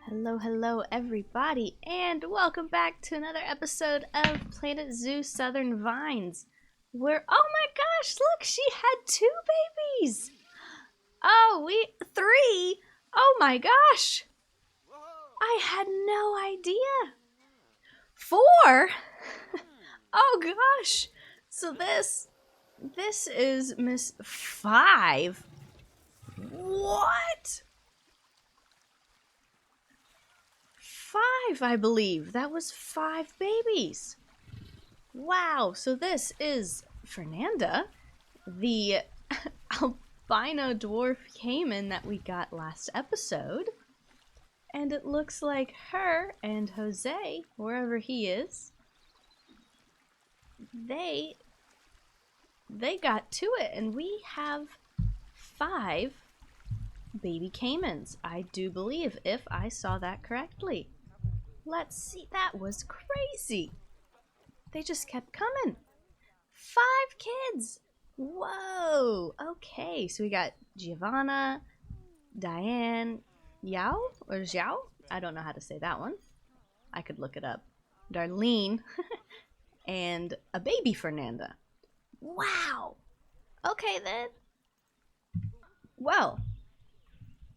Hello, hello, everybody, and welcome back to another episode of Planet Zoo Southern Vines. Where, oh my gosh, look, she had 2 babies. Oh, three. Oh my gosh. I had no idea. 4? Oh gosh. So this is Miss 5. What? 5, I believe. That was 5 babies. Wow, so this is Fernanda, the albino dwarf caiman that we got last episode. And it looks like her and Jose, wherever he is, they got to it, and we have 5 baby caimans, I do believe, if I saw that correctly. Let's see, that was crazy. They just kept coming. 5 kids. Whoa. Okay, so we got Giovanna, Diane, Yao or Xiao. I don't know how to say that one. I could look it up. Darlene and a baby Fernanda. Wow. Okay then. Well,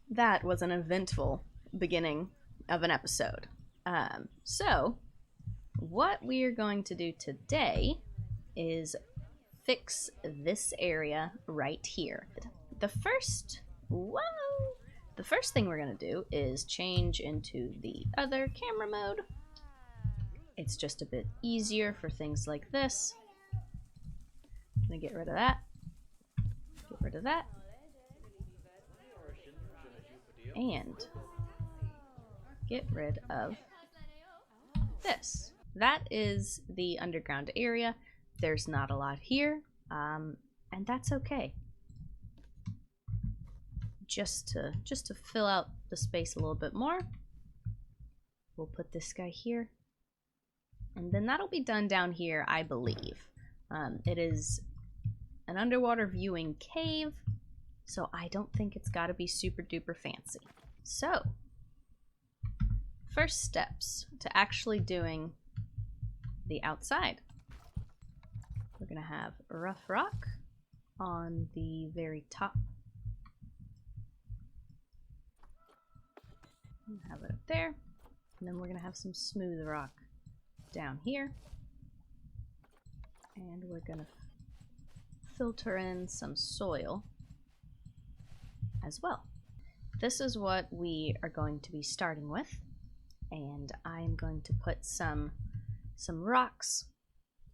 that was an eventful beginning of an episode. So what we are going to do today is fix this area right here. The first thing we're going to do is change into the other camera mode. It's just a bit easier for things like this. I'm going to get rid of that. Get rid of that. And get rid of this. That is the underground area. There's not a lot here, and that's okay. Just to fill out the space a little bit more, we'll put this guy here, and then that'll be done down here, I believe. It is an underwater viewing cave, so I don't think it's got to be super duper fancy. So, first steps to actually doing the outside. We're going to have rough rock on the very top. Have it up there. And then we're going to have some smooth rock down here. And we're going to filter in some soil as well. This is what we are going to be starting with. And I'm going to put some rocks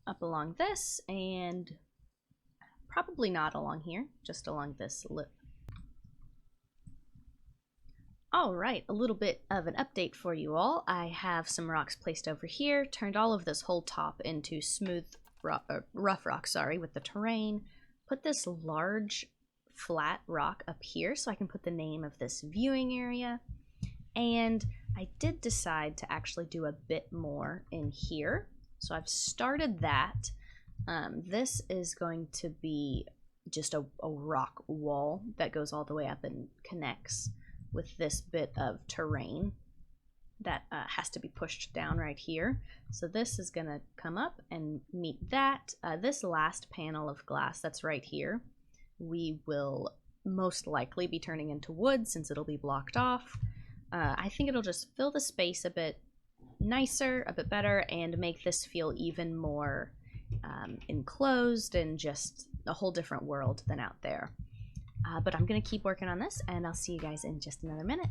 up along this, and probably not along here, just along this lip. Alright, a little bit of an update for you all. I have some rocks placed over here, turned all of this whole top into smooth rough rock, with the terrain. Put this large flat rock up here so I can put the name of this viewing area. And I did decide to actually do a bit more in here. So I've started that. This is going to be just a rock wall that goes all the way up and connects with this bit of terrain that has to be pushed down right here. So this is going to come up and meet that. This last panel of glass that's right here, we will most likely be turning into wood since it'll be blocked off. I think it'll just fill the space a bit nicer, a bit better, and make this feel even more enclosed and just a whole different world than out there. But I'm going to keep working on this, and I'll see you guys in just another minute.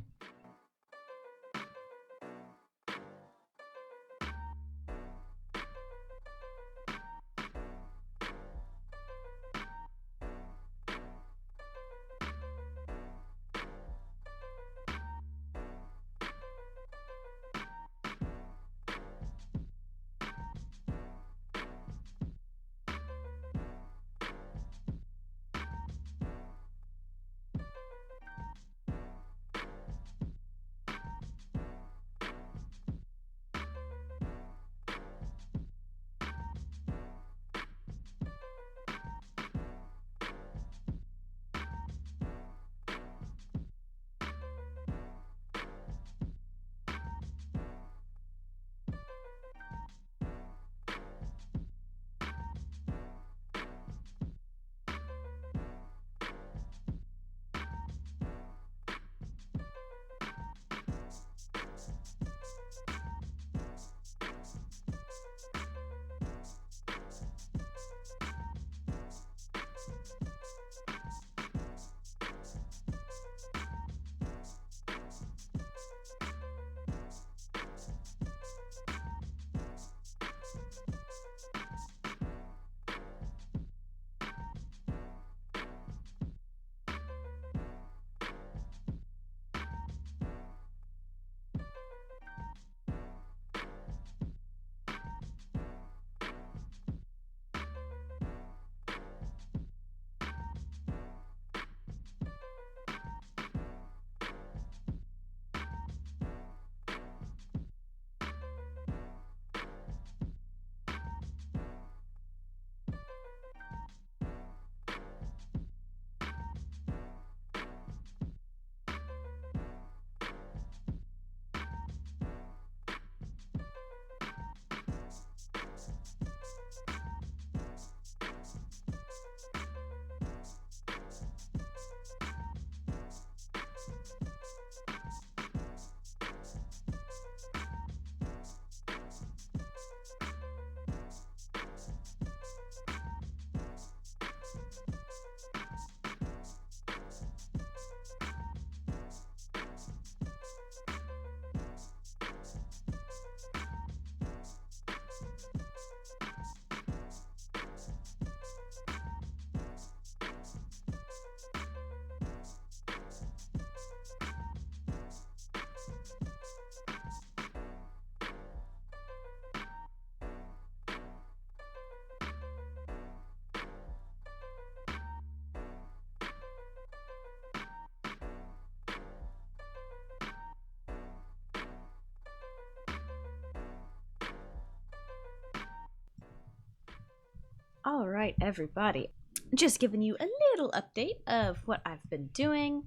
All right, everybody. Just giving you a little update of what I've been doing.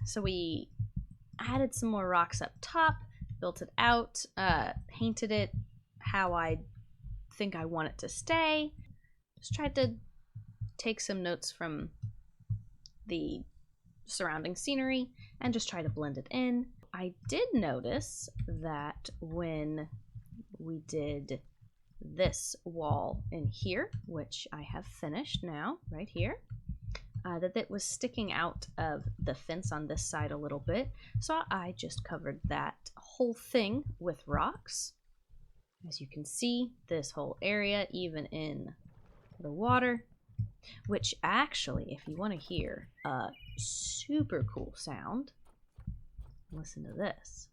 So we added some more rocks up top, built it out, painted it how I think I want it to stay. Just tried to take some notes from the surrounding scenery and just try to blend it in. I did notice that when we did this wall in here, which I have finished now, right here, that it was sticking out of the fence on this side a little bit. So I just covered that whole thing with rocks. As you can see, this whole area, even in the water, which actually, if you want to hear a super cool sound, listen to this.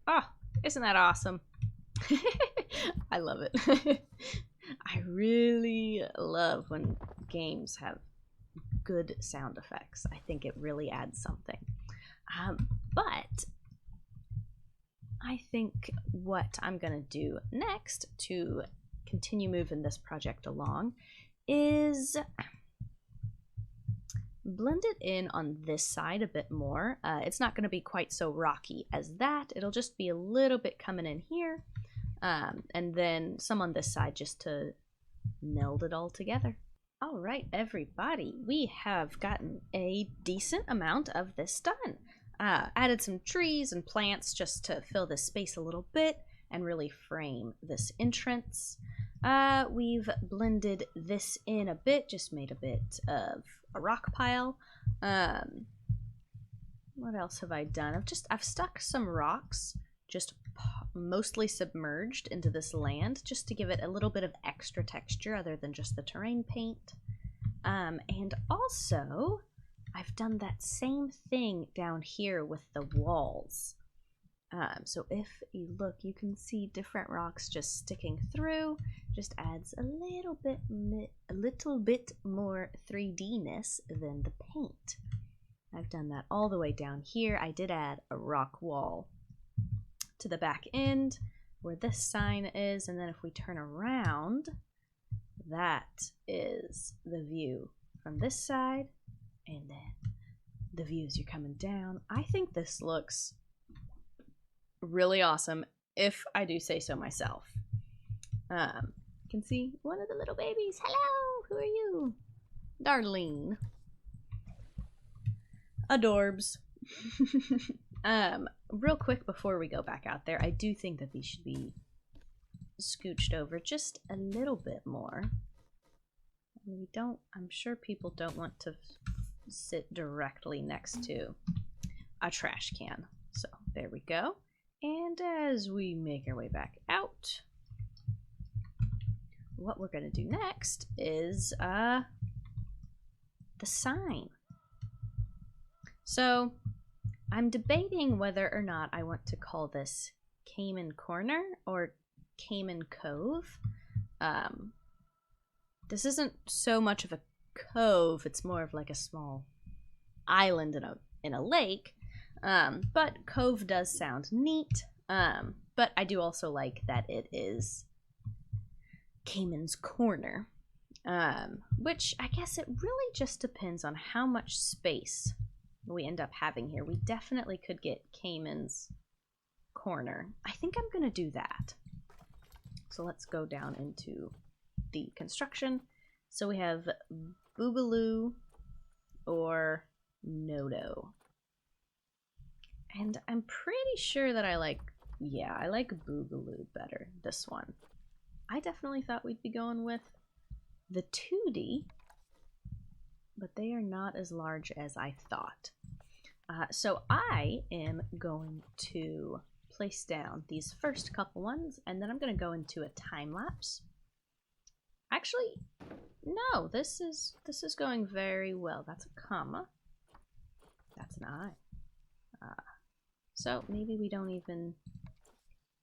Oh, isn't that awesome? I love it. I really love when games have good sound effects. I think it really adds something. But I think what I'm going to do next to continue moving this project along is blend it in on this side a bit more. It's not going to be quite so rocky as that. It'll just be a little bit coming in here, and then some on this side just to meld it all together. All right, everybody, we have gotten a decent amount of this done. Added some trees and plants just to fill this space a little bit and really frame this entrance. We've blended this in a bit, just made a bit of a rock pile. What else have I done? I've stuck some rocks just mostly submerged into this land just to give it a little bit of extra texture other than just the terrain paint. And also I've done that same thing down here with the walls. So if you look, you can see different rocks just sticking through. Just adds a little bit more 3D-ness than the paint. I've done that all the way down here. I did add a rock wall to the back end where this sign is, and then if we turn around, that is the view from this side, and then the views you're coming down. I think this looks really awesome, if I do say so myself. You can see one of the little babies. Hello, who are you? Darlene. Adorbs. Real quick before we go back out there, I do think that these should be scooched over just a little bit more. I'm sure people don't want to sit directly next to a trash can. So there we go. And as we make our way back out, what we're going to do next is the sign. So I'm debating whether or not I want to call this Caiman Corner or Caiman Cove. This isn't so much of a cove, it's more of like a small island in a lake. But cove does sound neat. But I do also like that it is Caiman's Corner. Which I guess it really just depends on how much space we end up having here. We definitely could get Caiman's Corner. I think I'm gonna do that. So let's go down into the construction. So we have Boogaloo or Nodo. And I'm pretty sure that I like Boogaloo better, this one. I definitely thought we'd be going with the 2D, but they are not as large as I thought. So I am going to place down these first couple ones, and then I'm going to go into a time lapse. Actually, no, this is going very well. That's a comma. That's an I. So maybe we don't even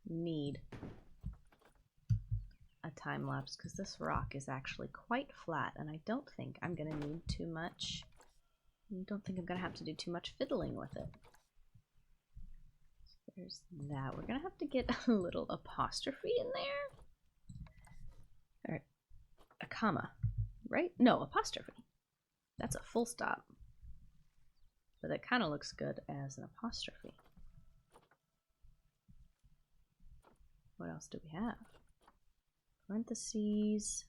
need a time lapse because this rock is actually quite flat and I don't think I'm gonna need too much. I don't think I'm gonna have to do too much fiddling with it. So there's that. We're gonna have to get a little apostrophe in there. Or a comma, right? No, apostrophe. That's a full stop. But it kind of looks good as an apostrophe. What else do we have? Parentheses.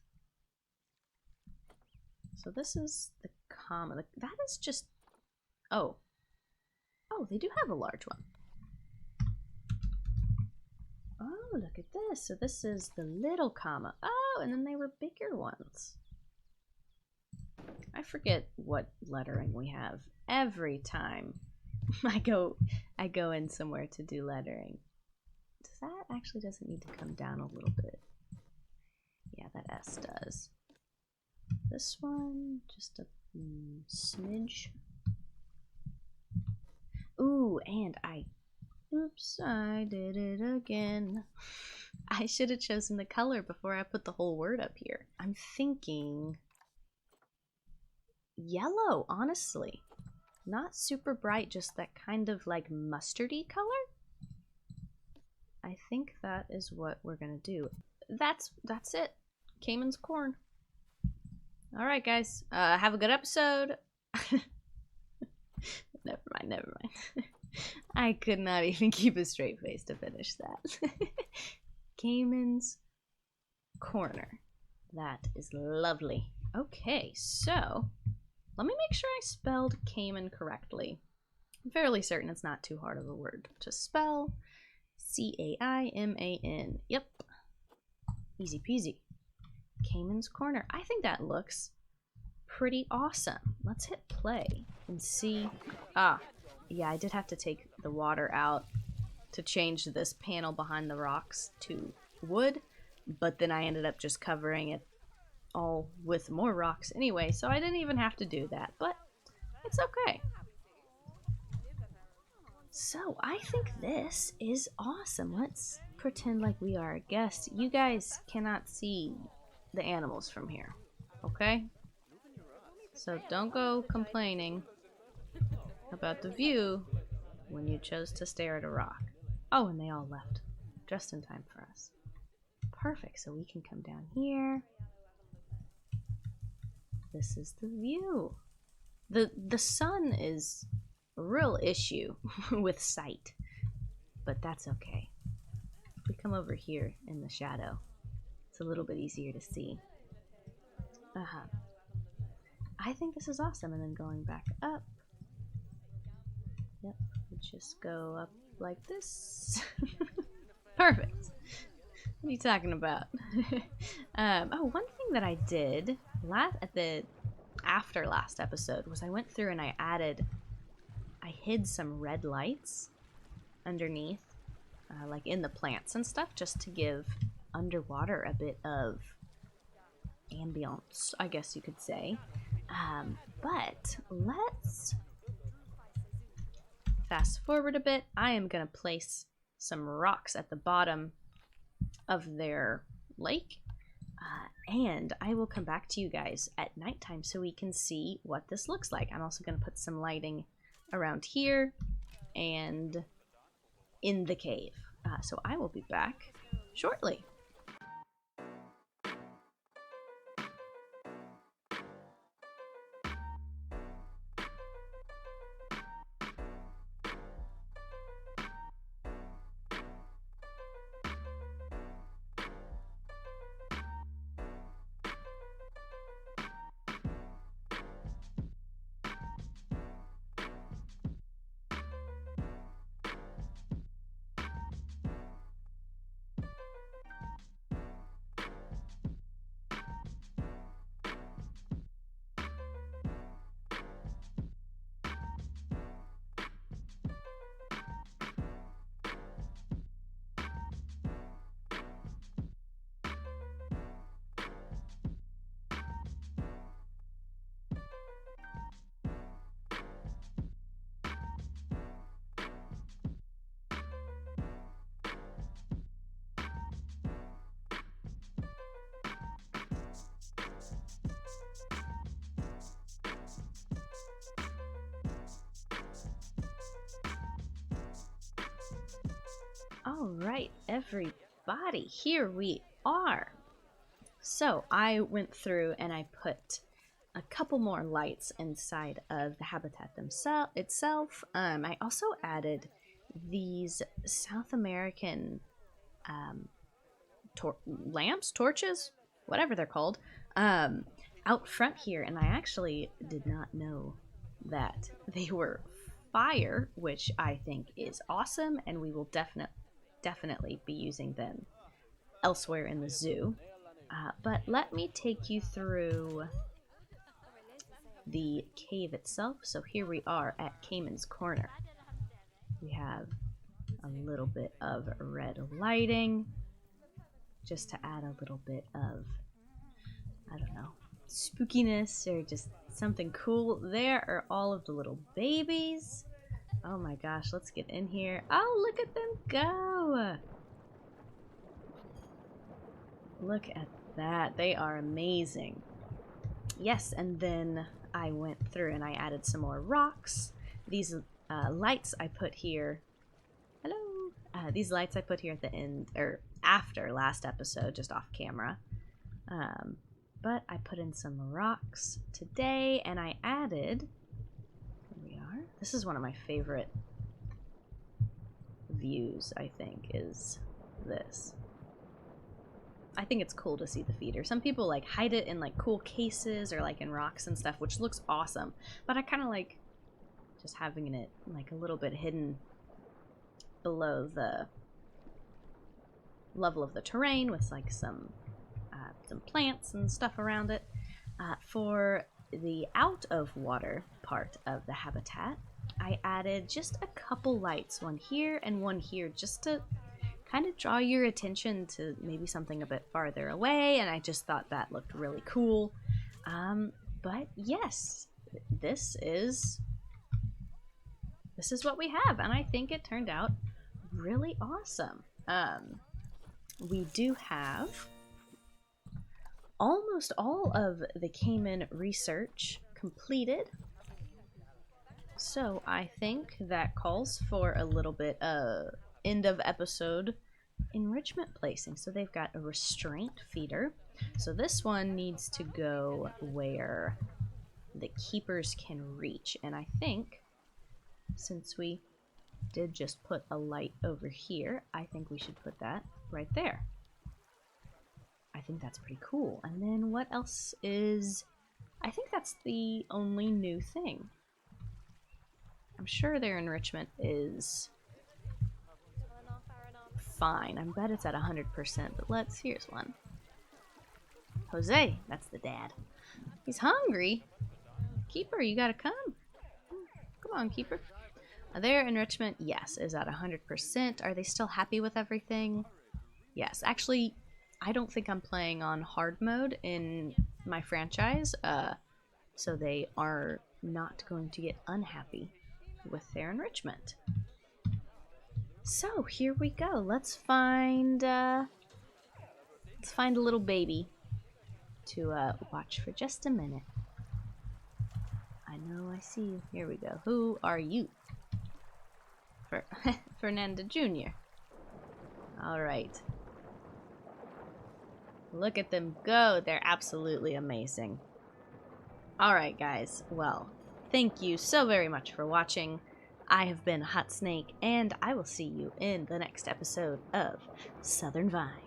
So this is the comma. That is just... Oh. Oh, they do have a large one. Oh, look at this. So this is the little comma. Oh, and then they were bigger ones. I forget what lettering we have every time I go in somewhere to do lettering. That actually doesn't need to come down a little bit. Yeah, that S does. This one, just a smidge. Ooh, and oops, I did it again. I should have chosen the color before I put the whole word up here. I'm thinking yellow, honestly. Not super bright, just that kind of like mustardy color. I think that is what we're gonna do. That's it. Caiman's corn. All right, guys. Have a good episode. Never mind. I could not even keep a straight face to finish that. Caiman's corner. That is lovely. Okay, so let me make sure I spelled Caiman correctly. I'm fairly certain it's not too hard of a word to spell. C-A-I-M-A-N. Yep. Easy peasy. Caiman's corner. I think that looks pretty awesome. Let's hit play and see. Ah, yeah, I did have to take the water out to change this panel behind the rocks to wood, but then I ended up just covering it all with more rocks anyway, so I didn't even have to do that, but it's okay. So I think this is awesome. Let's pretend like we are a guest. You guys cannot see the animals from here, okay? So don't go complaining about the view when you chose to stare at a rock. Oh, and they all left just in time for us. Perfect, so we can come down here. This is the view. The sun is a real issue with sight, but that's okay. If we come over here in the shadow, it's a little bit easier to see. I think this is awesome. And then going back up. Yep, we just go up like this. Perfect. What are you talking about? Oh, one thing that I did after last episode was I went through and I hid some red lights underneath, like in the plants and stuff, just to give underwater a bit of ambiance, I guess you could say. But let's fast forward a bit. I am going to place some rocks at the bottom of their lake, and I will come back to you guys at nighttime so we can see what this looks like. I'm also going to put some lighting around here and in the cave. So I will be back shortly. Alright, everybody, here we are. So I went through and I put a couple more lights inside of the habitat itself. I also added these South American torches, whatever they're called, out front here, and I actually did not know that they were fire, which I think is awesome, and we will definitely be using them elsewhere in the zoo. But let me take you through the cave itself. So here we are at Caiman's Corner. We have a little bit of red lighting, just to add a little bit of, I don't know, spookiness or just something cool. There are all of the little babies. Oh my gosh, let's get in here. Oh, look at them go! Look at that. They are amazing. Yes, and then I went through and I added some more rocks. These lights I put here. Hello. These lights I put here at the end, or after last episode, just off camera. But I put in some rocks today, and I added, here we are. This is one of my favorite views, I think, is this. I think it's cool to see the feeder. Some people like hide it in like cool cases or like in rocks and stuff, which looks awesome. But I kind of like just having it like a little bit hidden below the level of the terrain with like some plants and stuff around it. For the out of water part of the habitat, I added just a couple lights, one here and one here, just to kind of draw your attention to maybe something a bit farther away, and I just thought that looked really cool. But yes, this is what we have, and I think it turned out really awesome. We do have almost all of the Caiman research completed, so I think that calls for a little bit of end of episode enrichment placing. So they've got a restraint feeder, so this one needs to go where the keepers can reach, and I think since we did just put a light over here, I think we should put that right there. I think that's pretty cool. And then what else is... I think that's the only new thing. I'm sure their enrichment is fine. I bet it's at 100%, but here's one. Jose, that's the dad. He's hungry. Keeper, you gotta come. Come on, Keeper. Their enrichment, yes, is at 100%. Are they still happy with everything? Yes. Actually, I don't think I'm playing on hard mode in my franchise, so they are not going to get unhappy with their enrichment. So here we go. Let's find a little baby to watch for just a minute. I know I see you. Here we go. Who are you? Fernanda Jr. All right. Look at them go. They're absolutely amazing. Alright, guys. Well, thank you so very much for watching. I have been Hot Snake, and I will see you in the next episode of Southern Vine.